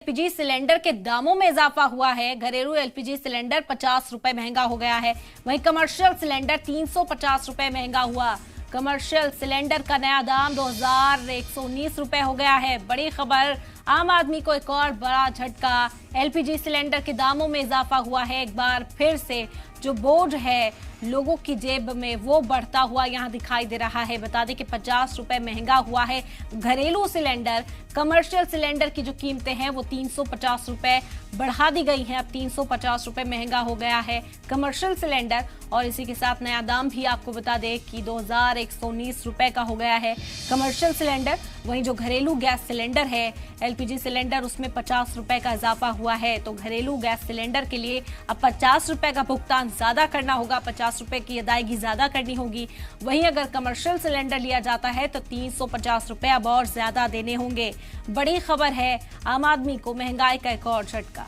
LPG cylinder के दामों में इजाफा हुआ है। घरेलू एलपीजी सिलेंडर 50 रुपए महंगा हो गया है, वहीं कमर्शियल सिलेंडर 350 रुपए महंगा हुआ। कमर्शियल सिलेंडर का नया दाम 2119 रुपए हो गया है। बड़ी खबर, आम आदमी को एक और बड़ा झटका। एलपीजी सिलेंडर के दामों में इजाफा हुआ है। एक बार फिर से जो बोझ है लोगों की जेब में वो बढ़ता हुआ यहां दिखाई दे रहा है। बता दें कि 50 रुपए महंगा हुआ है घरेलू सिलेंडर। कमर्शियल सिलेंडर की जो कीमतें हैं वो 350 रुपए बढ़ा दी गई हैं। अब 350 रुपए महंगा हो गया है कमर्शियल सिलेंडर। और इसी के साथ नया दाम भी आपको बता दें कि 2119 रुपए का हो गया है कमर्शियल सिलेंडर। वहीं जो घरेलू गैस सिलेंडर है एलपीजी सिलेंडर, उसमें 50 रुपए का इजाफा हुआ है। तो घरेलू गैस सिलेंडर के लिए अब 50 रुपए का भुगतान ज्यादा करना होगा, 50 रुपए की अदायगी ज्यादा करनी होगी। वहीं अगर कमर्शियल सिलेंडर लिया जाता है तो 350 रुपए अब और ज्यादा देने होंगे। बड़ी खबर है, आम आदमी को महंगाई का एक और झटका।